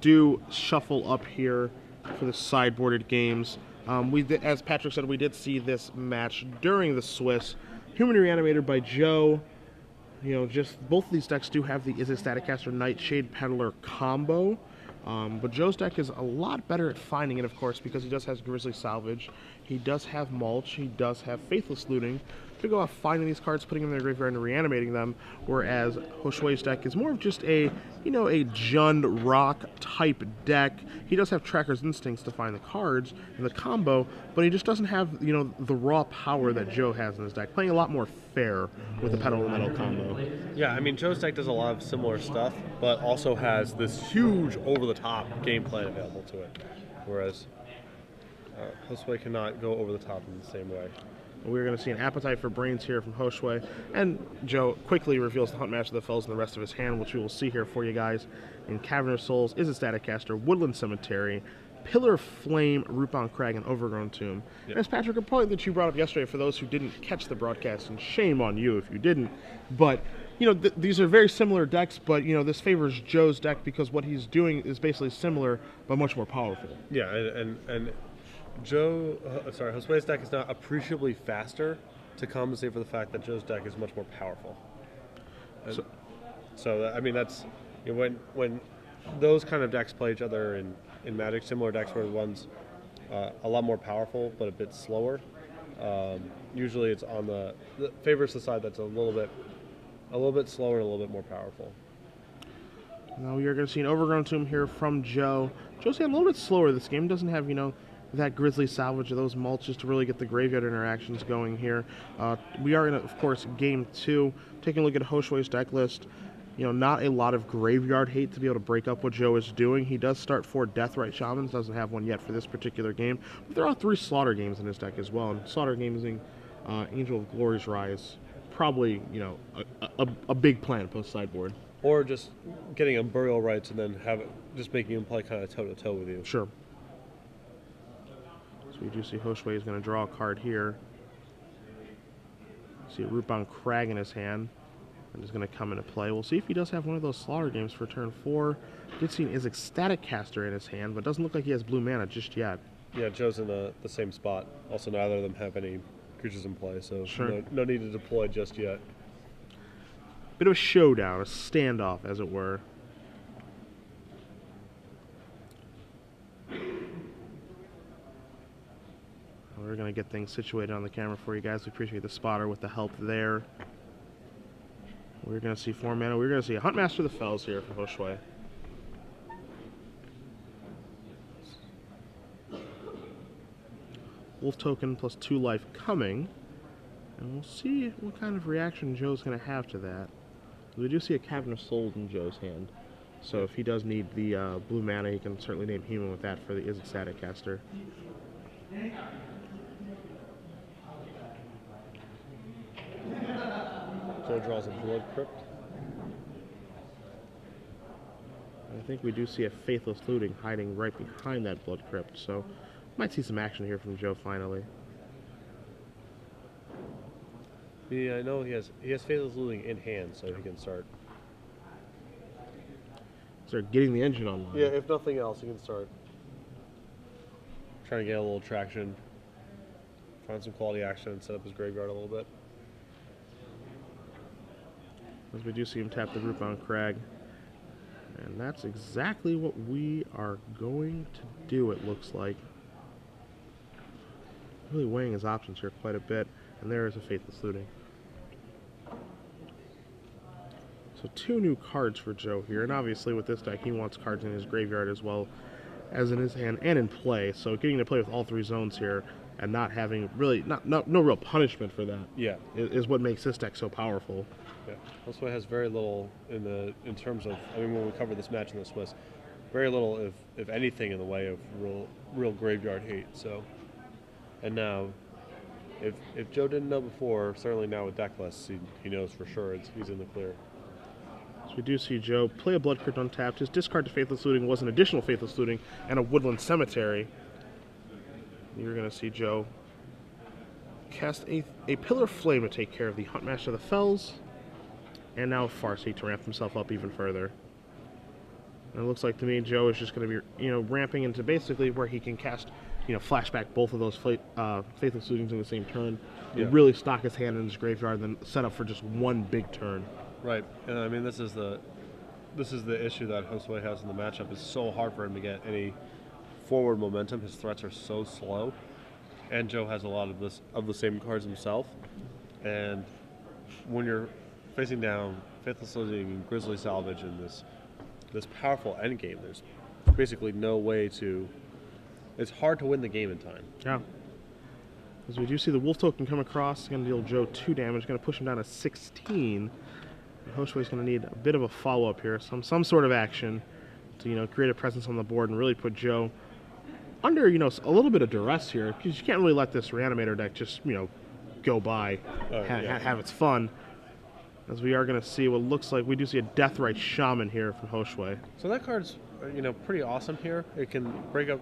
do shuffle up here for the sideboarded games. As Patrick said, we did see this match during the Swiss. Human Reanimator by Joe. You know, just both of these decks do have the Is It Staticaster Nightshade Peddler combo. But Joe's deck is a lot better at finding it, of course, because he does have Grizzly Salvage. He does have Mulch. He does have Faithless Looting to go off finding these cards, putting them in their graveyard, and reanimating them. Whereas Josue's deck is more of just a, you know, a Jund Rock type deck. He does have Tracker's Instincts to find the cards in the combo, but he just doesn't have, you know, the raw power that Joe has in his deck. Playing a lot more fair with the Pedal and Metal combo. Yeah, I mean, Joe's deck does a lot of similar stuff, but also has this huge over-the-top game plan available to it. Whereas Josue cannot go over the top in the same way. We're going to see an Appetite for Brains here from Josue, and Joe quickly reveals the Hunt Master of the Fells in the rest of his hand, which we will see here for you guys. In Cavern of Souls, Is It Staticaster, Woodland Cemetery, Pillar of Flame, Rootbound Crag, and Overgrown Tomb. Yep. And as Patrick, a point that you brought up yesterday for those who didn't catch the broadcast, and shame on you if you didn't, but you know, these are very similar decks, but you know, this favors Joe's deck because what he's doing is basically similar, but much more powerful. Yeah, and Josue's deck is not appreciably faster to compensate for the fact that Joe's deck is much more powerful. So I mean, that's, you know, when those kind of decks play each other in Magic, similar decks where one's a lot more powerful but a bit slower. Usually, it's on the favors the side that's a little bit slower and a little bit more powerful. Now we are going to see an Overgrown Tomb here from Joe. Joe's a little bit slower. This game doesn't have, you know, that Grizzly Salvage or those mulches to really get the graveyard interactions going here. We are in, of course, game 2. Taking a look at Josue's deck list. You know, not a lot of graveyard hate to be able to break up what Joe is doing. He does start 4 Deathrite Shamans, doesn't have one yet for this particular game. But there are 3 Slaughter Games in his deck as well. And Slaughter Games being Angel of Glory's Rise. Probably, you know, a big plan post-sideboard. Or just getting him Burial Rites and then just making him play kind of toe-to-toe with you. Sure. So we do see Josue is going to draw a card here. See a Rootbound Crag in his hand. And is going to come into play. We'll see if he does have one of those Slaughter Games for turn 4. Did see an Is It Staticaster in his hand, but doesn't look like he has blue mana just yet. Yeah, Joe's in the same spot. Also, neither of them have any creatures in play, so sure. no need to deploy just yet. Bit of a showdown, a standoff, as it were. We're going to get things situated on the camera for you guys. We appreciate the spotter with the help there. We're going to see 4 mana. We're going to see a Hunt Master of the Fells here for Josue. Wolf Token plus 2 life coming. And we'll see what kind of reaction Joe's going to have to that. We do see a Cavern of Souls in Joe's hand. So if he does need the blue mana, he can certainly name human with that for the Is It Staticaster. Joe draws a Blood Crypt. I think we do see a Faithless Looting hiding right behind that Blood Crypt, so might see some action here from Joe finally. Yeah, I know he has Faithless Looting in hand, so he can start getting the engine online. Yeah, if nothing else, he can start trying to get a little traction, find some quality action, and set up his graveyard a little bit. As we do see him tap the Rootbound Crag. And that's exactly what we are going to do, it looks like. Really weighing his options here quite a bit. And there is a Faithless Looting. So 2 new cards for Joe here. And obviously with this deck, he wants cards in his graveyard as well as in his hand and in play. So getting to play with all 3 zones here and not having really, no real punishment for that. Yeah. Is what makes this deck so powerful. Yeah, Josue has very little in terms of, I mean, when we covered this match in the Swiss, very little, if anything, in the way of real graveyard hate. So, and now, if Joe didn't know before, certainly now with deck lists, he knows for sure he's in the clear. So we do see Joe play a Blood Crypt untapped. His discard to Faithless Looting was an additional Faithless Looting and a Woodland Cemetery. You're going to see Joe cast a Pillar of Flame to take care of the Hunt Master of the Fells. And now a Farseek to ramp himself up even further. And it looks like to me Joe is just going to be, ramping into basically where he can cast, flashback both of those Faithless Lootings in the same turn. Yeah. Really stock his hand in his graveyard and then set up for just one big turn. Right, and I mean this is the issue that Josue has in the matchup. It's so hard for him to get any forward momentum. His threats are so slow, and Joe has a lot of the same cards himself. And when you're facing down Faithless Looting and Grizzly Salvage in this powerful endgame, there's basically no way to. It's hard to win the game in time. Yeah. As we do see the Wolf Token come across, going to deal Joe 2 damage, going to push him down to 16. Josue going to need a bit of a follow-up here, some sort of action to, create a presence on the board and really put Joe under, a little bit of duress here, because you can't really let this Reanimator deck just, go by, have its fun. As we are going to see what looks like, we do see a Deathrite Shaman here from Josue. So that card's, pretty awesome here. It can break up,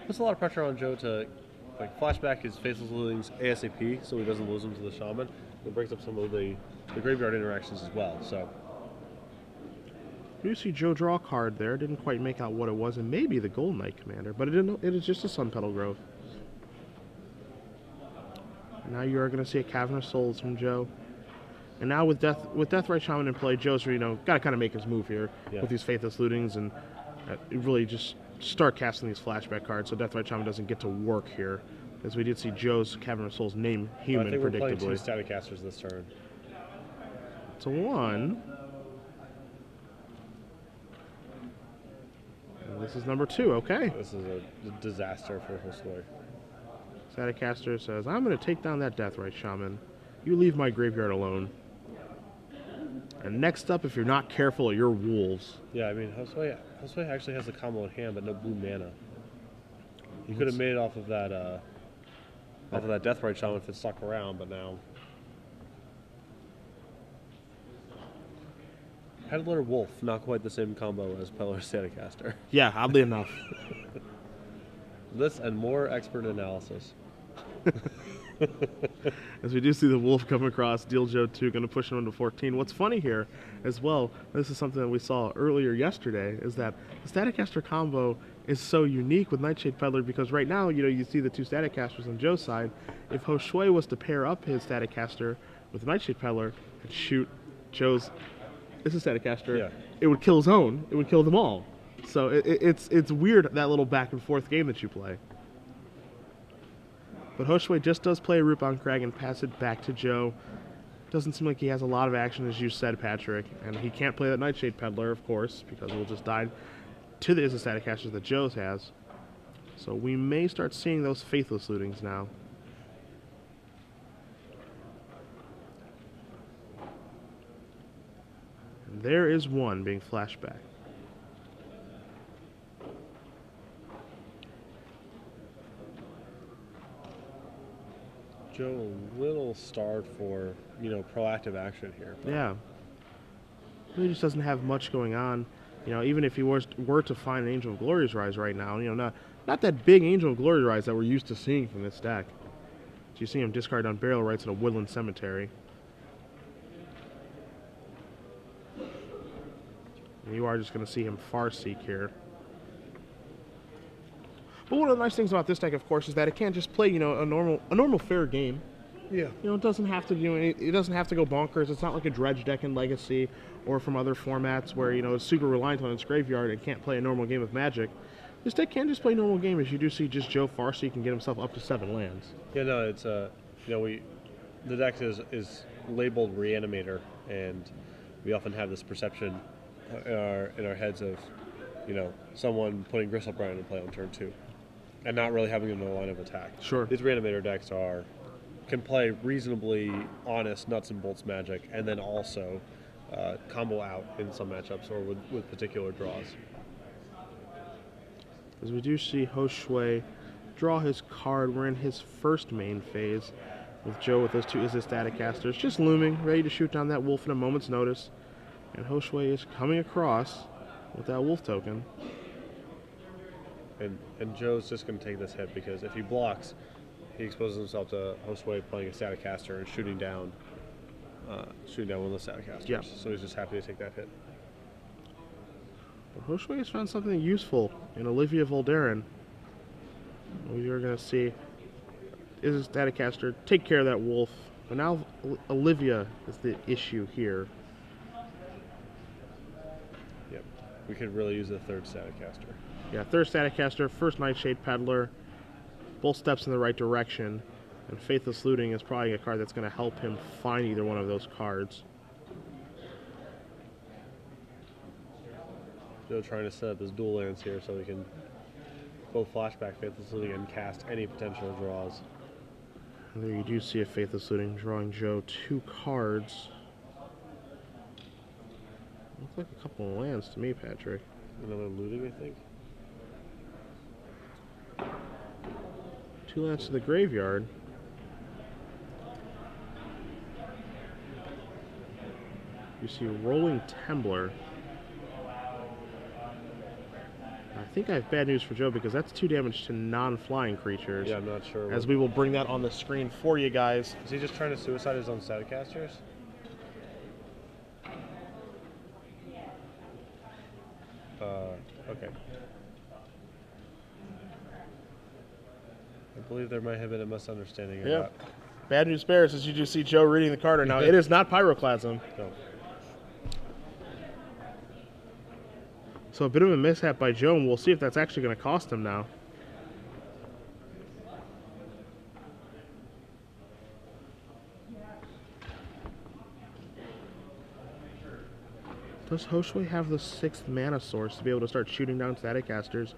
puts a lot of pressure on Joe to, flashback his Faceless Lootings ASAP, so he doesn't lose them to the Shaman. It breaks up some of the graveyard interactions as well. So You see Joe draw a card there. Didn't quite make out what it was, and maybe the Golden Knight Commander, but it is just a Sun Petal Grove. Now you are going to see a Cavern of Souls from Joe. And now with Deathrite Shaman in play, Joe's got to kind of make his move here with these Faithless Lootings and really just start casting these flashback cards so Deathrite Shaman doesn't get to work here. As we did see Joe's Cavern of Souls name Human, I think we're predictably. playing 2 Static Casters this turn. It's a 1. And this is number 2, okay. This is a disaster for Josue. Static Caster says, I'm going to take down that Deathrite Shaman. You leave my graveyard alone. And next up, if you're not careful, are your wolves. Yeah, I mean, Josue actually has the combo in hand, but no blue mana. He could have made it off of that Deathrite Shaman if it stuck around, but now Peddler Wolf, not quite the same combo as Peddler Static Caster. Yeah, oddly enough. This and more expert analysis. As we do see the Wolf come across, deal Joe 2, going to push him into 14. What's funny here as well, this is something that we saw earlier yesterday, is that the Static Caster combo is so unique with Nightshade Peddler because right now, you see the 2 Static Casters on Joe's side. If Josue was to pair up his Static Caster with Nightshade Peddler and shoot Joe's, this is Static Caster, it would kill his own. It would kill them all. So it's weird, that little back and forth game that you play. But Josue just does play a Rootbound Crag and pass it back to Joe. Doesn't seem like he has a lot of action, as you said, Patrick. And he can't play that Nightshade Peddler, of course, because it will just die to the Static Casters that Joe's has. So we may start seeing those Faithless Lootings now. And there is one being flashed back. Joe a little starved for, proactive action here. Yeah. He just doesn't have much going on. Even if he were to find an Angel of Glory's Rise right now, not that big Angel of Glory's Rise that we're used to seeing from this deck. So you see him discard on Burial Rites in a Woodland Cemetery. And you are just going to see him Farseek here. But one of the nice things about this deck, of course, is that it can't just play, a normal fair game. Yeah. It doesn't have to it doesn't have to go bonkers. It's not like a Dredge deck in Legacy or from other formats where it's super reliant on its graveyard and can't play a normal game of Magic. This deck can just play normal game, as you do see just Joe Farseek can get himself up to 7 lands. Yeah, no, it's the deck is labeled Reanimator, and we often have this perception in our heads of someone putting Gristlebrand in play on turn 2. And not really having them in the line of attack. Sure. These Reanimator decks can play reasonably honest nuts and bolts Magic, and then also combo out in some matchups or with particular draws. As we do see Josue draw his card, we're in his first main phase with Joe with those 2 Static Casters just looming, ready to shoot down that Wolf in a moment's notice. And Josue is coming across with that Wolf token. And Joe's just going to take this hit because if he blocks, he exposes himself to Josue playing a Static Caster and shooting down one of the Static Casters. Yeah. So he's just happy to take that hit. Josue has found something useful in Olivia Voldaren. We are going to see is a Staticaster take care of that wolf. But now Olivia is the issue here. Yep. We could really use a third Staticaster. Yeah, third Staticaster, first Nightshade Peddler. Both steps in the right direction. And Faithless Looting is probably a card that's going to help him find either one of those cards. Joe trying to set up his dual lands here so he can both flashback Faithless Looting and cast any potential draws. And there you do see a Faithless Looting drawing Joe 2 cards. Looks like a couple of lands to me, Patrick. Another looting, I think. 2 lands to the graveyard. You see Rolling Tembler. I think I have bad news for Joe because that's 2 damage to non-flying creatures. Yeah, I'm not sure. As we will bring that on the screen for you guys. Is he just trying to suicide his own Staticasters? Okay. I believe there might have been a misunderstanding of that. Bad news bears, as you do see Joe reading the card now. It is not Pyroclasm. No. So a bit of a mishap by Joe, and we'll see if that's actually going to cost him now. Does Josue have the 6th mana source to be able to start shooting down Staticasters?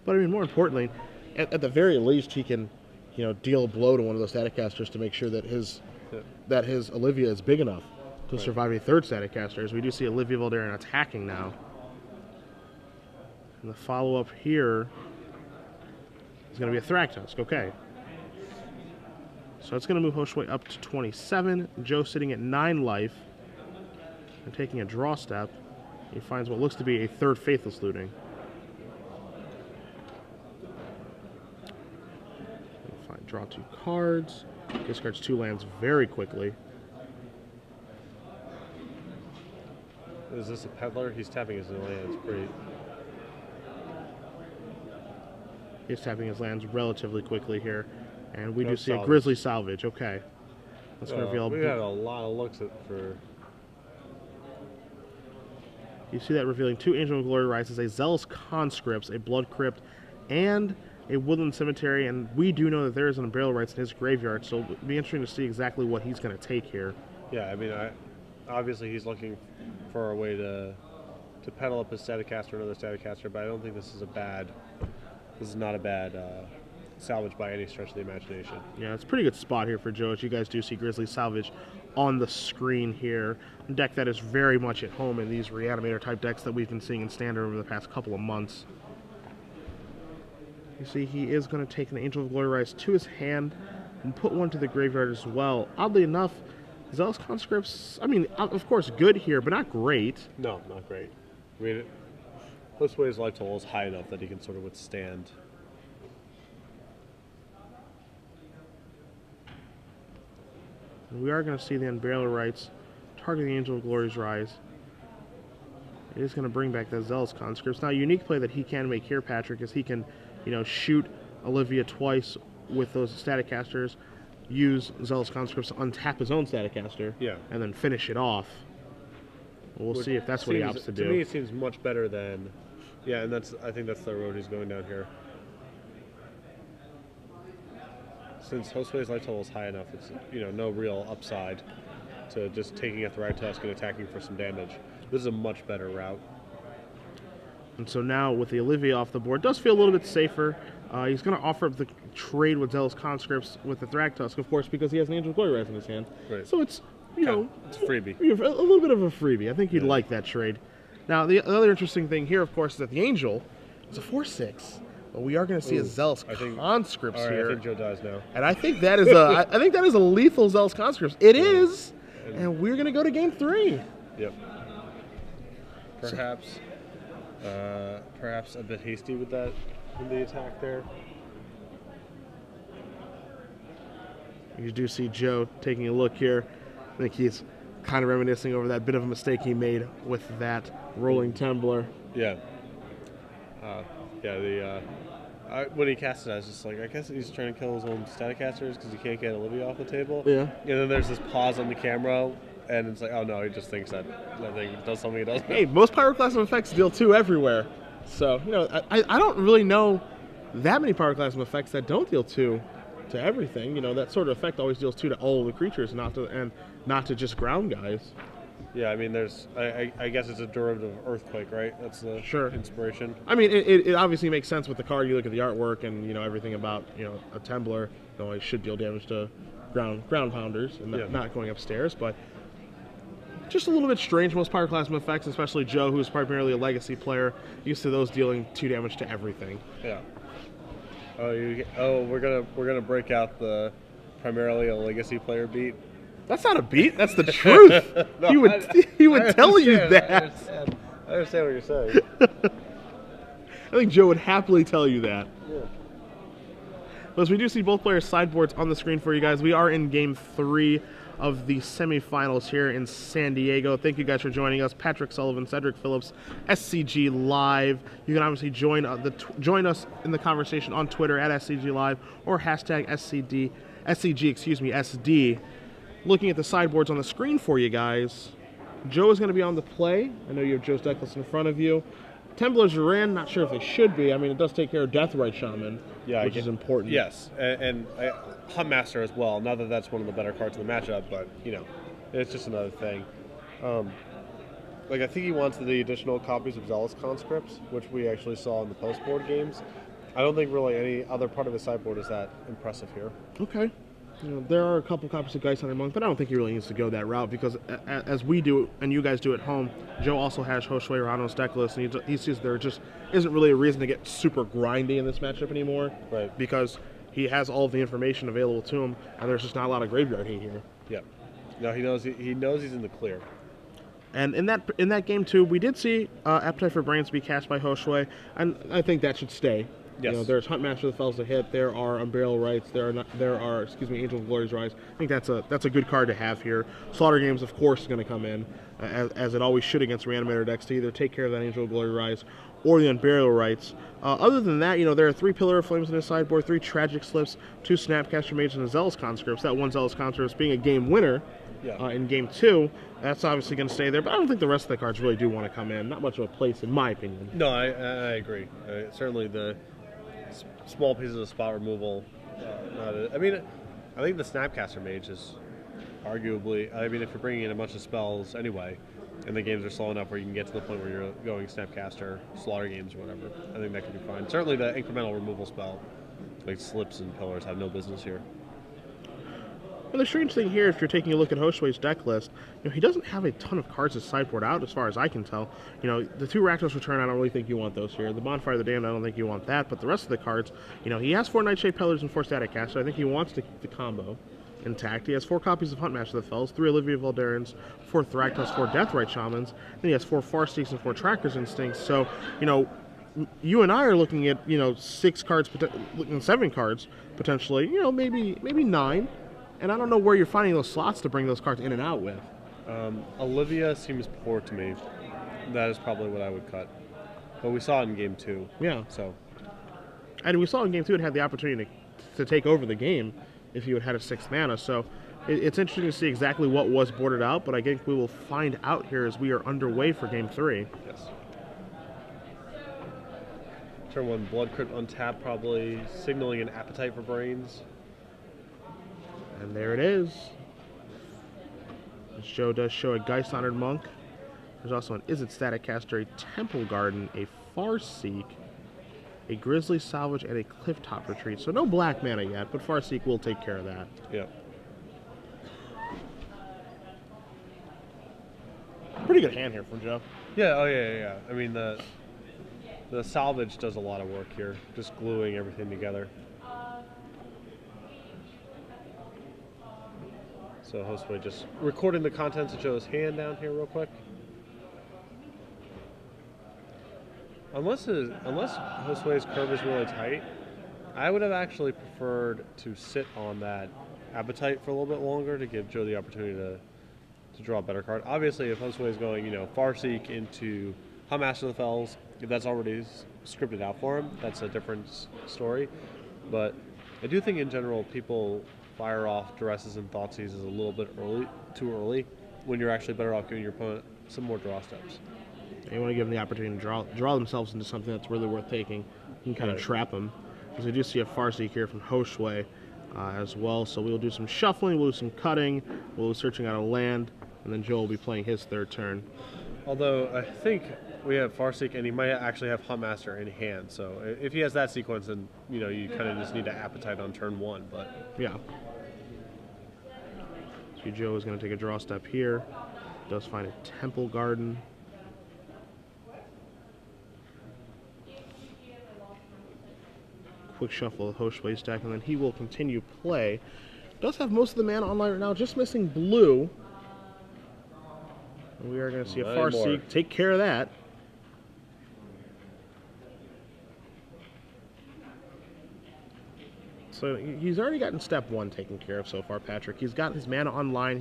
But I mean, more importantly, at the very least, he can, you know, deal a blow to one of those Staticasters to make sure that his Olivia is big enough to survive a 3rd Staticaster. As we do see Olivia Voldaren attacking now. And the follow-up here is going to be a Thragtusk. Okay. So it's going to move Josue up to 27. Joe sitting at 9 life and taking a draw step. He finds what looks to be a 3rd Faithless Looting. Fine. Draw 2 cards. Discards 2 lands very quickly. Is this a peddler? He's tapping his lands pretty. He's tapping his lands relatively quickly here. And we No do see salvage. a Grizzly Salvage. Okay. That's going to reveal. We had a lot of looks at for. You see that revealing 2 Angel of Glory Rises, a Zealous Conscripts, a Blood Crypt, and a Woodland Cemetery. And we do know that there is an Unburial Rites in his graveyard, so it'll be interesting to see exactly what he's going to take here. Yeah, I mean, obviously he's looking for a way to pedal up his Staticaster or another Staticaster, but I don't think this is not a bad salvage by any stretch of the imagination. Yeah, it's a pretty good spot here for Joe, as you guys do see Grizzly Salvage on the screen here. A deck that is very much at home in these Reanimator type decks that we've been seeing in Standard over the past couple of months. You see he is going to take an Angel of Glory Rise to his hand and put one to the graveyard as well. Oddly enough, Zealous Conscripts, I mean, of course good here, but not great. No, not great. I mean, Josue's life total is high enough that he can sort of withstand. We are going to see the Unburial Rites target the Angel of Glory's Rise. It is going to bring back the Zealous Conscripts. Now, a unique play that he can make here, Patrick, is he can, you know, shoot Olivia twice with those Staticasters, use Zealous Conscripts to untap his own Staticaster, and then finish it off. We'll see if that's what he opts to do. To me, it seems much better than, and I think that's the road he's going down here. Since Josue's life total is high enough, it's, you know, no real upside to just taking a Thragtusk and attacking for some damage. This is a much better route. And so now with the Olivia off the board, does feel a little bit safer. He's going to offer up the trade with Zealous Conscripts with the Thragtusk, of course, because he has an Angel of Glory Rise in his hand. Right. So it's, you know, it's a freebie. A little bit of a freebie. I think you'd like that trade. Now, the other interesting thing here, of course, is that the Angel is a 4/6. But we are going to see a Zealous Conscripts here. I think Joe dies now. And I think that is a lethal Zealous Conscripts. It is, and we're going to go to game 3. Yep. Perhaps a bit hasty with that in the attack there. You do see Joe taking a look here. I think he's kind of reminiscing over that bit of a mistake he made with that Rolling Tembler. Yeah. Yeah, when he cast it, I was just like, I guess he's trying to kill his own Statecasters because he can't get Olivia off the table. Yeah. And then there's this pause on the camera, and it's like, oh no, he just thinks that thing does something he doesn't. Hey, most pyroclasm effects deal 2 everywhere. So, I don't really know that many pyroclasm effects that don't deal 2 to everything. That sort of effect always deals 2 to all of the creatures, and not to just ground guys. Yeah, I mean, I guess it's a derivative of Earthquake, right? That's the inspiration. I mean, it obviously makes sense with the card. You look at the artwork and, everything about, a Temblor, it should deal damage to ground pounders and not going upstairs, but just a little bit strange. Most pyroclasm effects, especially Joe, who's primarily a legacy player, used to those dealing 2 damage to everything. Yeah. We're gonna break out the primarily a legacy player beat. That's not a beat. That's the truth. No, he would tell you that. I understand what you're saying. I think Joe would happily tell you that. Yeah. But as we do see both players' sideboards on the screen for you guys, we are in Game 3 of the semifinals here in San Diego. Thank you guys for joining us. Patrick Sullivan, Cedric Phillips, SCG Live. You can obviously join us in the conversation on Twitter at SCG Live or hashtag SCG SD. Looking at the sideboards on the screen for you guys, Joe is going to be on the play. I know you have Joe's deck list in front of you. Temblars are in. Not sure if they should be. I mean, it does take care of Deathrite Shaman, which is important. Yes, and Huntmaster as well. Not that that's one of the better cards in the matchup, but, it's just another thing. I think he wants the additional copies of Zealous Conscripts, which we actually saw in the post-board games. I don't think really any other part of his sideboard is that impressive here. Okay. There are a couple copies of Geist Hunter Monk, but I don't think he really needs to go that route because, as we do and you guys do at home, Joe also has Josue Rojano's deck list, and he sees there just isn't really a reason to get super grindy in this matchup anymore. Right. Because he has all of the information available to him, and there's just not a lot of graveyard hate here. Yeah. No, he knows he's in the clear. And in that game too, we did see Appetite for Brains be cast by Josue, and I think that should stay. Yes. There's Huntmaster of the Fells to hit. There are Unburial Rites. There are Angel of Glory's Rise. I think that's a good card to have here. Slaughter Games, of course, is going to come in as it always should against Reanimator decks to either take care of that Angel of Glory Rise or the Unburial Rites. Other than that, there are 3 Pillar of Flames in his sideboard, 3 Tragic Slips, 2 Snapcaster Mages, and a Zealous Conscripts. That one Zealous Conscripts being a game winner. In Game 2, that's obviously going to stay there, but I don't think the rest of the cards really do want to come in. Not much of a place, in my opinion. No, I agree. Certainly the small pieces of spot removal. I think the Snapcaster Mage is arguably, if you're bringing in a bunch of spells anyway, and the games are slow enough where you can get to the point where you're going Snapcaster, Slaughter Games, or whatever, I think that could be fine. Certainly the incremental removal spell, like Slips and Pillars, have no business here. And the strange thing here, if you're taking a look at Josue's deck list, he doesn't have a ton of cards to sideboard out, as far as I can tell. The 2 Rakdos Return, I don't really think you want those here. The Bonfire of the Damned, I don't think you want that. But the rest of the cards, he has 4 Nightshade Pillars and 4 Static Casters. I think he wants to keep the combo intact. He has 4 copies of Huntmaster of the Fells, 3 Olivia Valderans, 4 Thragtusk, 4 Deathrite Shamans. Then he has 4 Farseeks and 4 Tracker's Instincts. So, you and I are looking at, 6 cards, 7 cards, potentially, maybe 9. And I don't know where you're finding those slots to bring those cards in and out with. Olivia seems poor to me. That is probably what I would cut. But we saw it in Game 2. Yeah. So. And we saw in Game 2 it had the opportunity to take over the game if you had a 6th mana. So it's interesting to see exactly what was boarded out, but I think we will find out here as we are underway for Game 3. Yes. Turn 1, Blood Crypt untap, probably signaling an Appetite for Brains. And there it is. This show does show a Geist Honored Monk. There's also an Izzet Static Caster, a Temple Garden, a Farseek, a Grizzly Salvage, and a Clifftop Retreat. So no black mana yet, but Farseek will take care of that. Yeah. Pretty good hand here from Joe. Yeah, yeah. I mean, the salvage does a lot of work here, just gluing everything together. So Josue just recording the contents of Joe's hand down here real quick. Unless Josue's curve is really tight, I would have actually preferred to sit on that Appetite for a little bit longer to give Joe the opportunity to draw a better card. Obviously, if Josue is going, Farseek into Huntmaster of the Fells, if that's already scripted out for him, that's a different story. But I do think in general people fire off duresses and thoughtseize is a little bit too early, when you're actually better off giving your opponent some more draw steps. You want to give them the opportunity to draw themselves into something that's really worth taking. You can kind of trap them. Because we do see a Farseek here from Josue as well. So we'll do some shuffling, we'll do some cutting, we'll be searching out a land, and then Joe will be playing his third turn. Although I think we have Farseek, and he might actually have Huntmaster in hand. So if he has that sequence, then you kind of just need to appetite on turn 1. But yeah. So Joe is going to take a draw step here. Does find a Temple Garden. Quick shuffle of Josue's deck, and then he will continue play. Does have most of the mana online right now, just missing blue. And we are going to see a Farseek take care of that. So he's already gotten step 1 taken care of so far, Patrick. He's got his mana online.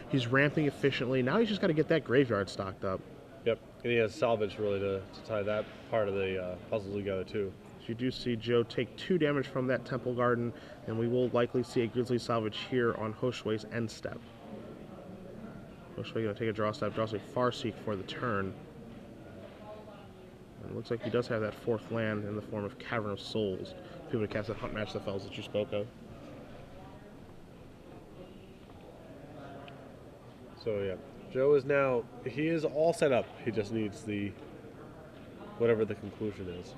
He's ramping efficiently. Now he's just got to get that graveyard stocked up. Yep, and he has salvage really to tie that part of the puzzle together too. So you do see Joe take 2 damage from that Temple Garden, and we will likely see a Grizzly Salvage here on Josue's end step. Josue going to take a draw step, draws a Farseek for the turn. And it looks like he does have that 4th land in the form of Cavern of Souls. People to cast that Hunt Match the Fells that you spoke of. So yeah, Joe is now, he is all set up. He just needs whatever the conclusion is.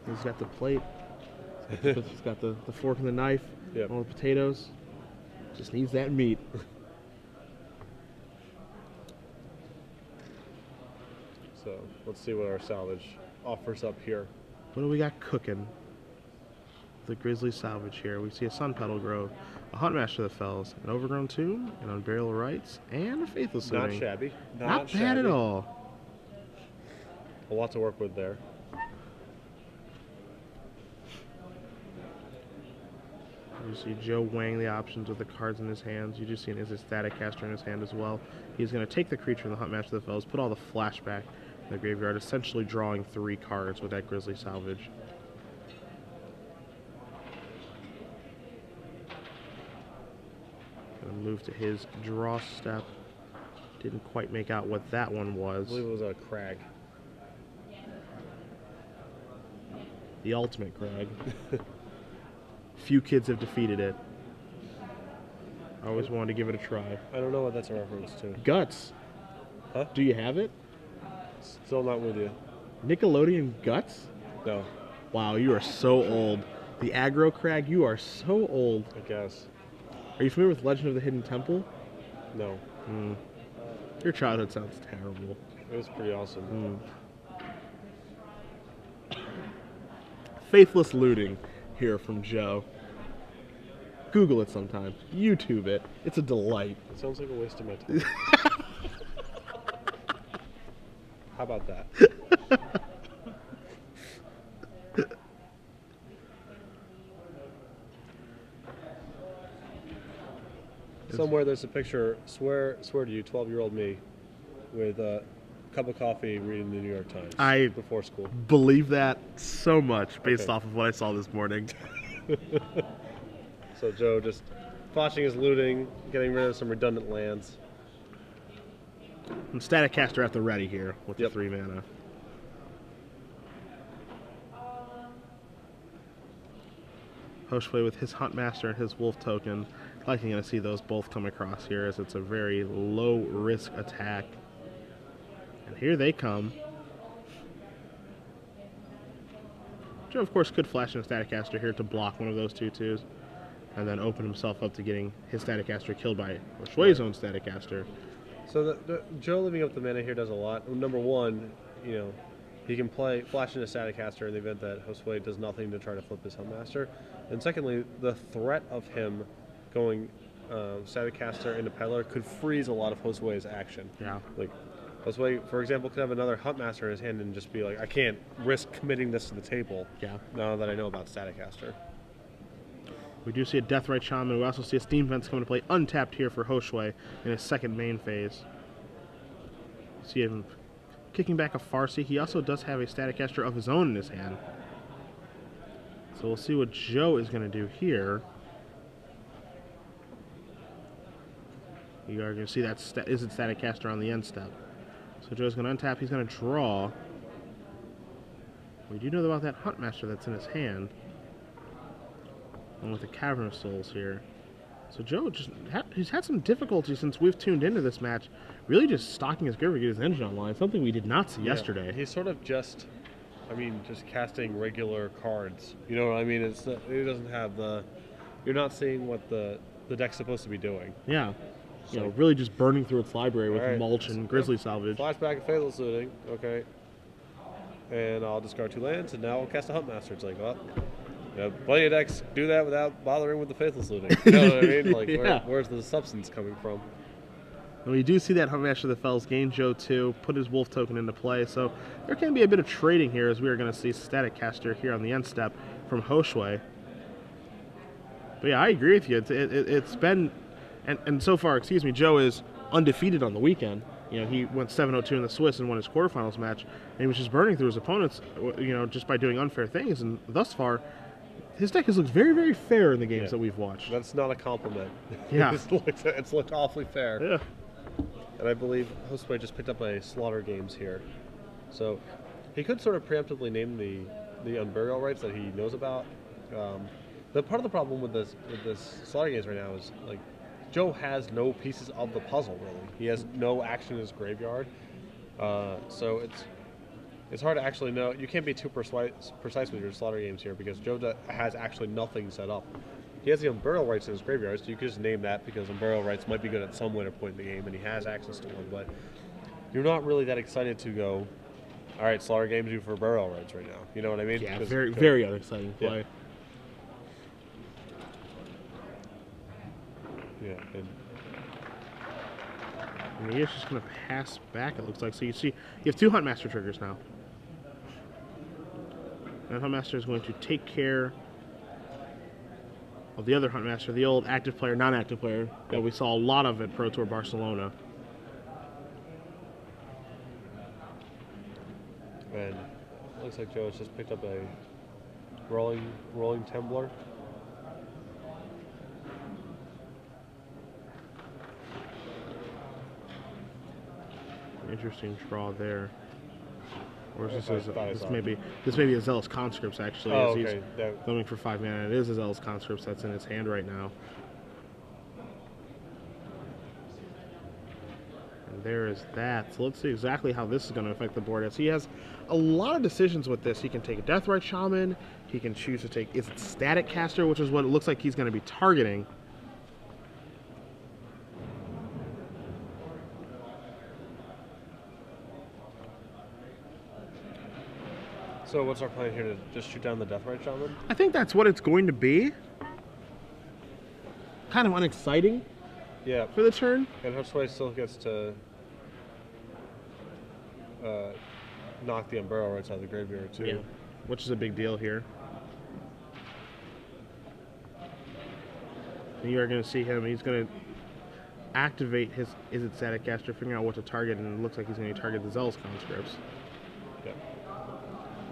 He's got the plate. He's got the fork and the knife. Yep. All the potatoes. Just needs that meat. So let's see what our salvage offers up here. What do we got cooking? The Grizzly Salvage here. We see a Sun Petal Grove, a Huntmaster of the Fells, an Overgrown Tomb, an Unburial Rites, and a Faithless Not Looting. shabby. Not bad at all. A lot to work with there. You see Joe weighing the options with the cards in his hands. You just see his Static Caster in his hand as well. He's going to take the creature in the Huntmaster of the Fells, put all the flashback in the graveyard, essentially drawing 3 cards with that Grizzly Salvage. Going to move to his draw step. Didn't quite make out what that one was. I believe it was a Crag. The ultimate Crag. Few kids have defeated it. I always wanted to give it a try. I don't know what that's a reference to. Guts. Huh? Do you have it? Still not with you. Nickelodeon Guts? No. Wow, you are so old. The aggro Crag, you are so old. I guess. Are you familiar with Legend of the Hidden Temple? No. Your childhood sounds terrible. It was pretty awesome. Faithless Looting here from Joe. Google it sometime. YouTube it. It's a delight. It sounds like a waste of my time. How about that? Somewhere there's a picture, swear to you, 12-year-old me, with a cup of coffee reading the New York Times before school. Believe that so much based off of what I saw this morning. So Joe just botching his looting, getting rid of some redundant lands. And Static Caster at the ready here with the 3 mana. Josue with his Huntmaster and his Wolf token. Likely going to see those both come across here as it's a very low risk attack. And here they come. Joe, of course, could flash in a Static Caster here to block one of those 2/2s. And then open himself up to getting his Static Caster killed by Josue's own Static Caster. So Joe living up the mana here does a lot. Number one, he can flash into Static Caster in the event that Josue does nothing to try to flip his Huntmaster. And secondly, the threat of him going Static Caster into Peddler could freeze a lot of Josue's action. Yeah. Like, Josue, for example, could have another Huntmaster in his hand and just be like, I can't risk committing this to the table. Yeah. Now that I know about Static Caster. We do see a Deathrite Shaman. We also see a Steam Fence coming to play untapped here for Josue in his second main phase. See him kicking back a Farsi. He also does have a Static Caster of his own in his hand. So we'll see what Joe is going to do here. You are going to see that isn't Static Caster on the end step. So Joe's going to untap. He's going to draw. We do know about that Huntmaster that's in his hand. And with the Cavern of Souls here. So Joe he's had some difficulty since we've tuned into this match. Really just stocking his graveyard, get his engine online. Something we did not see yesterday. He's sort of just casting regular cards. You know what I mean? He doesn't have you're not seeing what the deck's supposed to be doing. Yeah. You know, really just burning through its library with mulch and grizzly salvage. Flashback and Faithless Looting, okay. And I'll discard 2 lands, and now I'll cast a Huntmaster. It's like, well, plenty of decks do that without bothering with the Faithless Looting. You know what I mean? Like, where's the substance coming from? And we do see that Huntmaster that Fells gain Joe 2, put his Wolf token into play, so there can be a bit of trading here as we are going to see Static Caster here on the end step from Josue. But yeah, I agree with you. It's been... And so far, Joe is undefeated on the weekend. You know, he went 7-0-2 in the Swiss and won his quarterfinals match. And he was just burning through his opponents, you know, just by doing unfair things. And thus far, his deck has looked very, very fair in the games that we've watched. That's not a compliment. Yeah. it's looked awfully fair. Yeah. And I believe Josue just picked up a Slaughter Games here. So he could sort of preemptively name the Unburial Rights that he knows about. The part of the problem with this Slaughter Games right now is, like, Joe has no pieces of the puzzle, really. He has no action in his graveyard. So it's hard to actually know. You can't be too precise with your Slaughter Games here because Joe has actually nothing set up. He has the Unburial Rights in his graveyard, so you could just name that because Unburial Rights might be good at some later point in the game, and he has access to one. But you're not really that excited to go, all right, Slaughter Games you for Burial Rights right now. You know what I mean? Yeah, very unexciting play. Yeah. Yeah, and he is just going to pass back, it looks like. So you see, you have 2 Huntmaster triggers now. And Huntmaster is going to take care of the other Huntmaster, the old active player, non-active player that we saw a lot of at Pro Tour Barcelona. And it looks like Joe has just picked up a rolling Temblor. Interesting draw there. Or is this may be a Zealous Conscripts actually. Oh, as okay. He's going for 5 mana. It is a Zealous Conscripts that's in his hand right now. And there is that. So let's see exactly how this is going to affect the board. As he has a lot of decisions with this. He can take a Deathrite Shaman. He can choose to take Static Caster, which is what it looks like he's going to be targeting. So what's our plan here, to just shoot down the Deathrite Shaman? I think that's what it's going to be. Kind of unexciting for the turn. And Josue still gets to knock the Unburial Rights out of the graveyard too. Yeah, which is a big deal here. And you are going to see him, he's going to activate his Static Caster, figuring out what to target, and it looks like he's going to target the Zealous Conscripts. Yeah.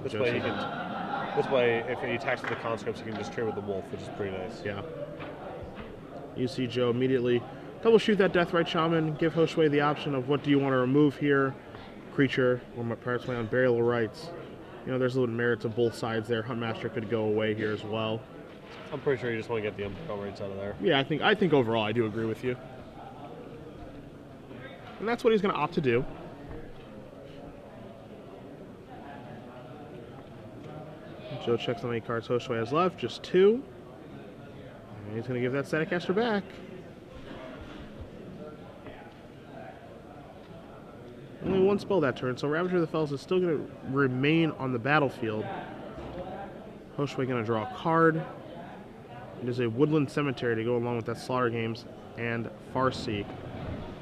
This way, if he attacks with the Conscripts, he can just trade with the Wolf, which is pretty nice. Yeah. You see Joe immediately double shoot that Deathrite Shaman, give Josue the option of what do you want to remove here, creature, or perhaps play on Burial Rights. You know, there's a little merit to both sides there. Huntmaster could go away here as well. I'm pretty sure you just want to get the Unburial Rights out of there. Yeah, I think overall I do agree with you. And that's what he's going to opt to do. Joe checks how many cards Josue has left, just 2. And he's going to give that Static Caster back. Only 1 spell that turn, so Ravager of the Fells is still going to remain on the battlefield. Josue going to draw a card. It is a Woodland Cemetery to go along with that Slaughter Games and Farsi.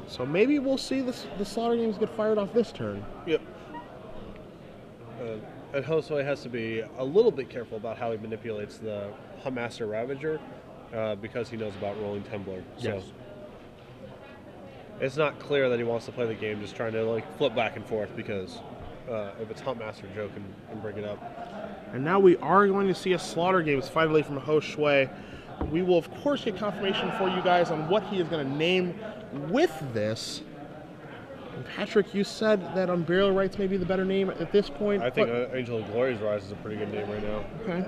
So maybe we'll see the Slaughter Games get fired off this turn. Yep. And Josue has to be a little bit careful about how he manipulates the Huntmaster Ravager because he knows about rolling Temblor. Yes. So it's not clear that he wants to play the game just trying to like flip back and forth because if it's Huntmaster, Joe can bring it up. And now we are going to see a slaughter games finally from Josue. We will, of course, get confirmation for you guys on what he is going to name with this. And Patrick, you said that Unburial Rights may be the better name at this point. I think Angel of Glory's Rise is a pretty good name right now. Okay.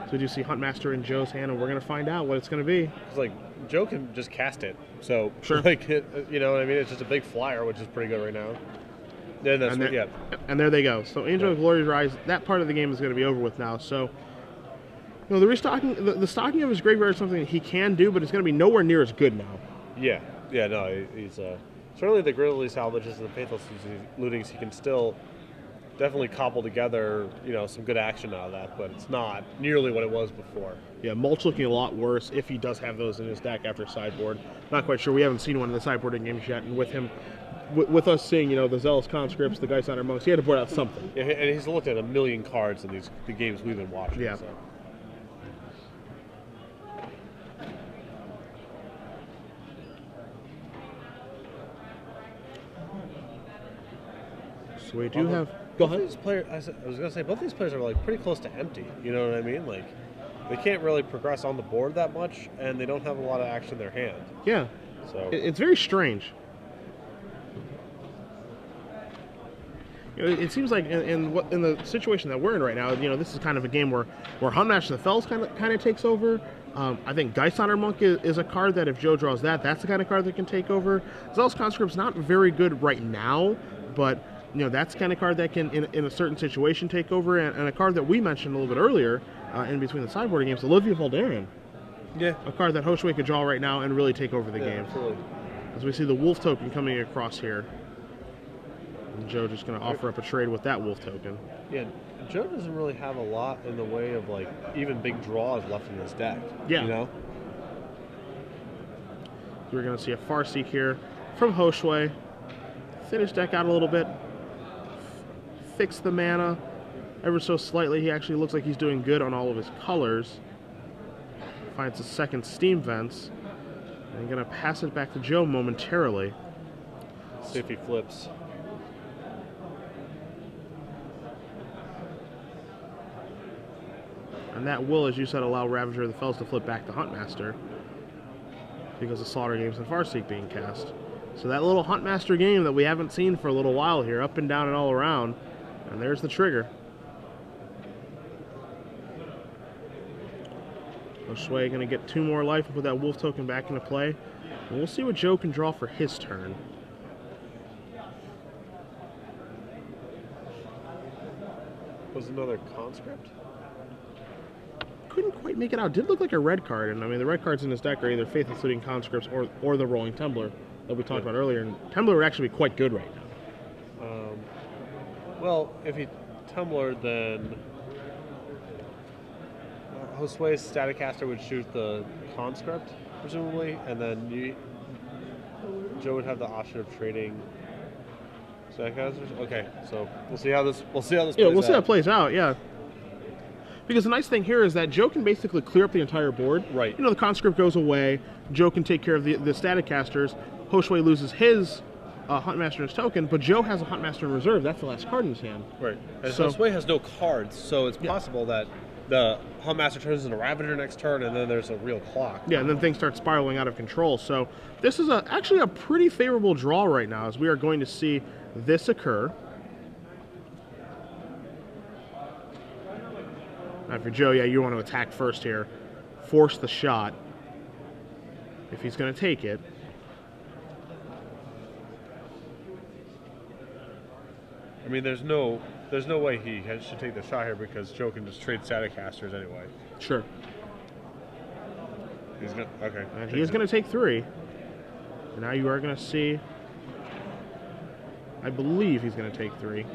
So we do see Huntmaster in Joe's hand, and we're going to find out what it's going to be. It's like, Joe can just cast it. So, sure. Like, you know what I mean? It's just a big flyer, which is pretty good right now. And that's what, yeah. And there they go. So Angel of Glory's Rise, that part of the game is going to be over with now. So, you know, the restocking, the stocking of his graveyard is something that he can do, but it's going to be nowhere near as good now. Yeah. Yeah, no, he's certainly the Grizzly salvages and the Faithless lootings, he can still definitely cobble together, you know, some good action out of that, but it's not nearly what it was before. Yeah, Mulch looking a lot worse if he does have those in his deck after sideboard. Not quite sure. We haven't seen one in the sideboarding games yet, and with him, with us seeing, you know, the Zealous Conscripts, the Geist Hunter Monks, he had to board out something. Yeah, and he's looked at a million cards in the games we've been watching. Yeah. So. So we do have. Go ahead. These players, I was going to say, both these players are like pretty close to empty. You know what I mean? Like, they can't really progress on the board that much, and they don't have a lot of action in their hand. Yeah. So it's very strange. You know, it seems like in the situation that we're in right now, you know, this is kind of a game where Huntmaster the Fells kind of takes over. I think Geist Hunter Monk is a card that if Joe draws that's the kind of card that can take over. Zealous Conscript's not very good right now, but you know, that's the kind of card that can, in a certain situation, take over. And a card that we mentioned a little bit earlier, in between the sideboard games, Olivia Voldaren. Yeah. A card that Josue could draw right now and really take over the game. Absolutely. As we see the Wolf token coming across here. And Joe just going to offer up a trade with that Wolf token. Yeah, Joe doesn't really have a lot in the way of, like, even big draws left in his deck. Yeah. You know? We're going to see a Farseek here from Josue. Thin his deck out a little bit. Fix the mana ever so slightly. He actually looks like he's doing good on all of his colors. Finds a second Steam Vents. And going to pass it back to Joe momentarily. See if he flips. And that will, as you said, allow Ravager of the Fells to flip back to Huntmaster. Because of Slaughter Games and Farseek being cast. So that little Huntmaster game that we haven't seen for a little while here, up and down and all around. And there's the trigger. Josue going to get 2 more life and put that Wolf token back into play. And we'll see what Joe can draw for his turn. Was another Conscript? Couldn't quite make it out. Did look like a red card. And I mean, the red cards in his deck are either Faithless Looting Conscripts or the Rolling Tumbler that we talked about earlier. And Tumbler would actually be quite good right now. Well, if he Tumbler, then Josue's Staticaster would shoot the Conscript, presumably, and then Joe would have the option of trading Staticasters. Okay, so we'll see how this plays out. Yeah, we'll see how it plays out. Yeah. Because the nice thing here is that Joe can basically clear up the entire board. Right. You know, the Conscript goes away. Joe can take care of the Staticasters. Josue loses his Huntmaster's token, but Joe has a Huntmaster in reserve. That's the last card in his hand. Right. And so, Josue has no cards, so it's possible that the Huntmaster turns into Ravager next turn, and then there's a real clock. Yeah, and then things start spiraling out of control. So this is actually a pretty favorable draw right now, as we are going to see this occur. Now for Joe, yeah, you want to attack first here. Force the shot if he's going to take it. I mean, there's no way he should take the shot here because Joe can just trade Staticasters anyway. Sure. He's gonna okay. And he is going to take 3. And now you are going to see. I believe he's going to take 3.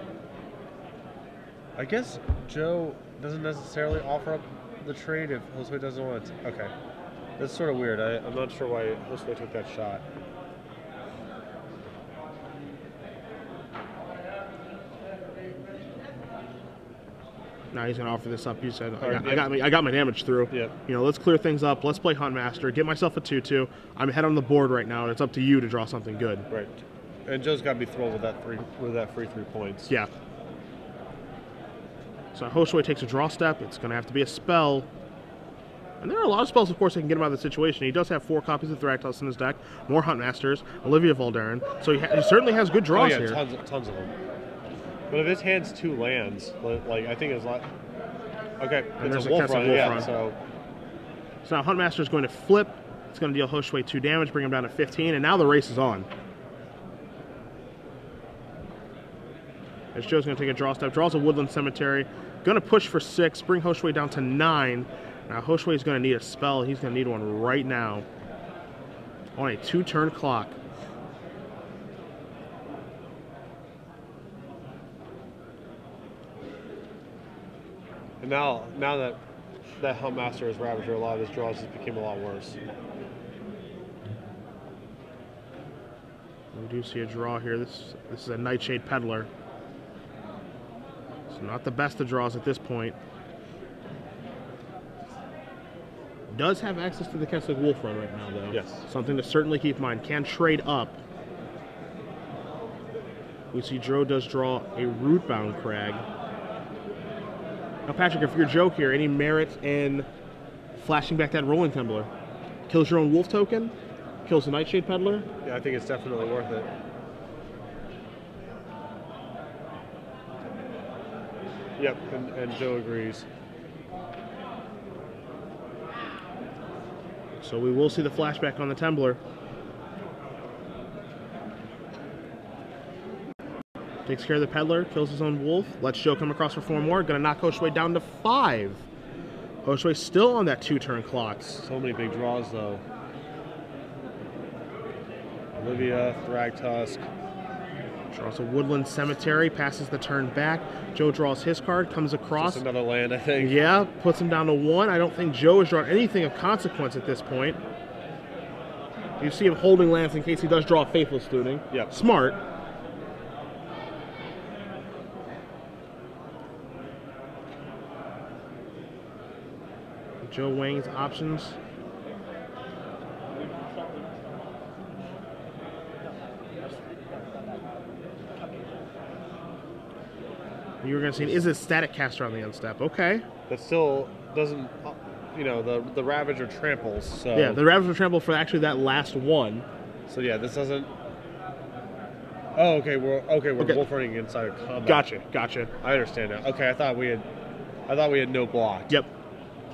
I guess Joe doesn't necessarily offer up the trade if Josue doesn't want to. Okay, that's sort of weird. I'm not sure why Josue took that shot. Now he's going to offer this up. You said, I got my damage through. Yeah. You know, let's clear things up. Let's play Huntmaster. Get myself a 2/2. I'm ahead on the board right now, and it's up to you to draw something good. Right. And Joe's got to be thrilled with that free 3 points. Yeah. So Josue takes a draw step. It's going to have to be a spell. And there are a lot of spells, of course, that can get him out of the situation. He does have 4 copies of Thragtusk in his deck, more Huntmasters, Olivia Valderin. So he certainly has good draws here. Tons of them. But if his hand's 2 lands, like I think it's like okay, And it's there's a wolf run, yeah. run. So now Huntmaster is going to flip. It's going to deal Josue 2 damage, bring him down to 15, and now the race is on. As Joe's going to take a draw step, draws a Woodland Cemetery, going to push for 6, bring Josue down to 9. Now Josue is going to need a spell. He's going to need one right now on a 2-turn clock. And now that Huntmaster is Ravager, a lot of his draws just became a lot worse. We do see a draw here. This is a Nightshade Peddler. So not the best of draws at this point. Does have access to the Kessler Wolf Run right now, though. Yes. Something to certainly keep in mind. Can trade up. We see Joe does draw a Rootbound Crag. Now, Patrick, if you're Joe here, any merit in flashing back that Rolling Tumbler? Kills your own Wolf token, kills the Nightshade Peddler. Yeah, I think it's definitely worth it. Yep, and Joe agrees. So we will see the flashback on the Tumbler. Takes care of the Peddler, kills his own Wolf, lets Joe come across for 4 more, gonna knock Josue down to 5. Josue still on that 2-turn clock. So many big draws, though. Olivia, Thragtusk. Draws a Woodland Cemetery, passes the turn back. Joe draws his card, comes across. Just another land, I think. Yeah, puts him down to 1. I don't think Joe has drawn anything of consequence at this point. You see him holding lands in case he does draw a Faithless Looting. Yep. Smart. Joe weighing his options. You were going to see, is it Static Caster on the unstep? Okay. That still doesn't, you know, the Ravager tramples. So yeah, the Ravager trample for actually that last one. So yeah, this doesn't. Oh, okay. We're wolf running inside of combat. Gotcha. I understand now. Okay, I thought we had no block. Yep.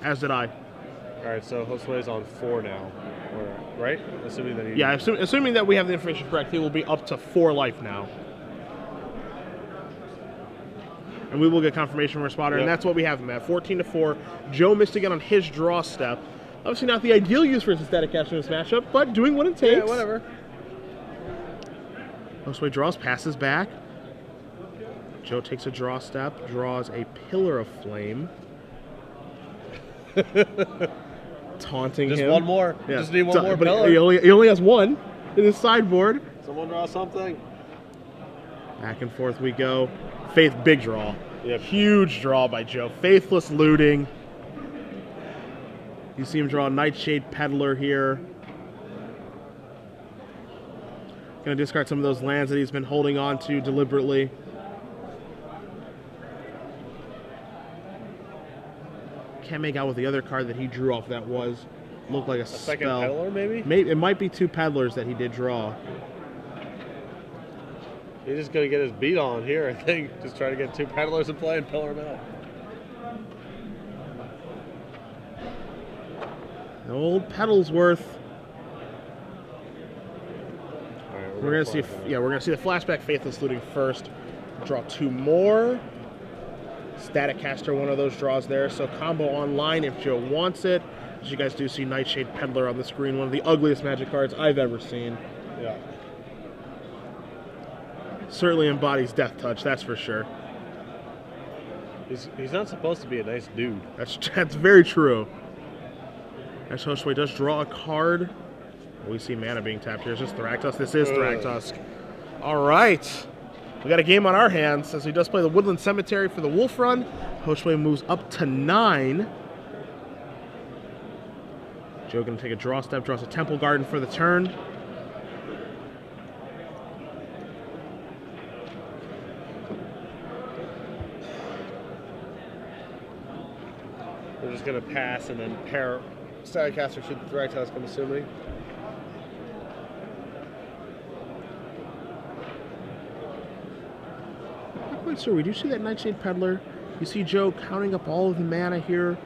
As did I. All right, so Josue's on 4 now, right? Assuming that he. Yeah, assuming that we have the information correct, he will be up to 4 life now. And we will get confirmation from our spotter, and that's what we have him at, 14-4. Joe missed again on his draw step. Obviously not the ideal use for his Static Caster in this matchup, but doing what it takes. Yeah, whatever. Josue draws, passes back. Joe takes a draw step, draws a Pillar of Flame. Taunting him. Just one more. Yeah. Just need one more but pillar. he only has 1 in his sideboard. Someone draw something. Back and forth we go. Faith, big draw. Yep. Huge draw by Joe. Faithless Looting. You see him draw a Nightshade Peddler here. Going to discard some of those lands that he's been holding on to deliberately. Can't make out what the other card that he drew off that was. Looked like a spell. Second Peddler, maybe? It might be 2 Peddlers that he did draw. He's just going to get his beat on here, I think. Just try to get 2 Peddlers in play and pillar him out. The old Peddlesworth. All right, We're gonna see the flashback Faithless Looting first. Draw 2 more. Static Caster, one of those draws there. So combo online if Joe wants it. As you guys do see Nightshade Peddler on the screen, one of the ugliest Magic cards I've ever seen. Yeah. Certainly embodies Death Touch, that's for sure. He's not supposed to be a nice dude. That's very true. As Josue does draw a card. We see mana being tapped here. Is this Thragtusk? This is Thragtusk. All right. We got a game on our hands as he does play the Woodland Cemetery for the Wolf Run. Josue moves up to 9. Joe going to take a draw step, draws a Temple Garden for the turn. We're just going to pass and then pair Staticaster shoot the Threat Tusk, I'm assuming. Not quite sure. We do see that Nightshade Peddler. You see Joe counting up all of the mana here,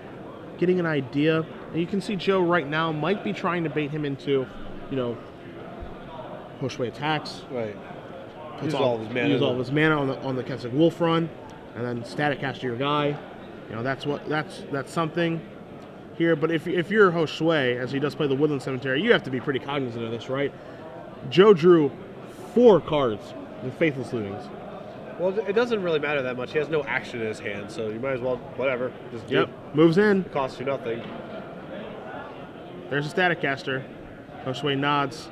getting an idea. And you can see Joe right now might be trying to bait him into, you know, Josue attacks. Right. Use all of his mana. Use all of his mana on the Keswick Wolf run, and then Staticaster your guy. You know, that's something here. But if you're Josue, as he does play the Woodland Cemetery, you have to be pretty cognizant of this, right? Joe drew 4 cards in Faithless Lootings. Well, it doesn't really matter that much. He has no action in his hand, so you might as well, whatever. Just do. Moves in. It costs you nothing. There's a Staticaster. Josue nods.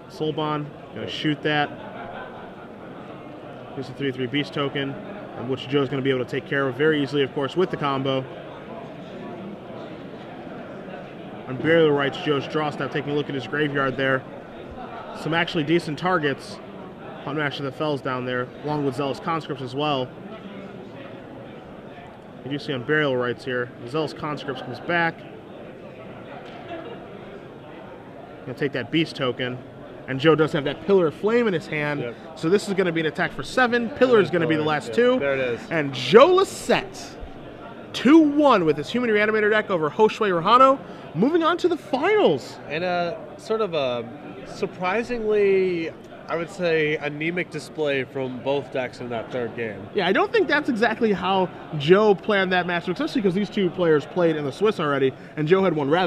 Soulbond, gonna shoot that. Here's a 3/3 Beast token, which Joe's gonna be able to take care of very easily, of course, with the combo. On Burial Rites, Joe's draw step, taking a look at his graveyard there. Some actually decent targets. Hunt Master that Fells down there, along with Zealous Conscripts as well. You do see on Burial Rites here, the Zealous Conscripts comes back. Gonna take that Beast token. And Joe does have that Pillar of Flame in his hand. So this is going to be an attack for 7. Pillar is going to be the last 2. There it is. And Joe Lossett, 2-1 with his Human Reanimator deck over Josue Rojano. Moving on to the finals. And sort of a surprisingly, I would say, anemic display from both decks in that third game. Yeah, I don't think that's exactly how Joe planned that match, especially because these two players played in the Swiss already, and Joe had one rather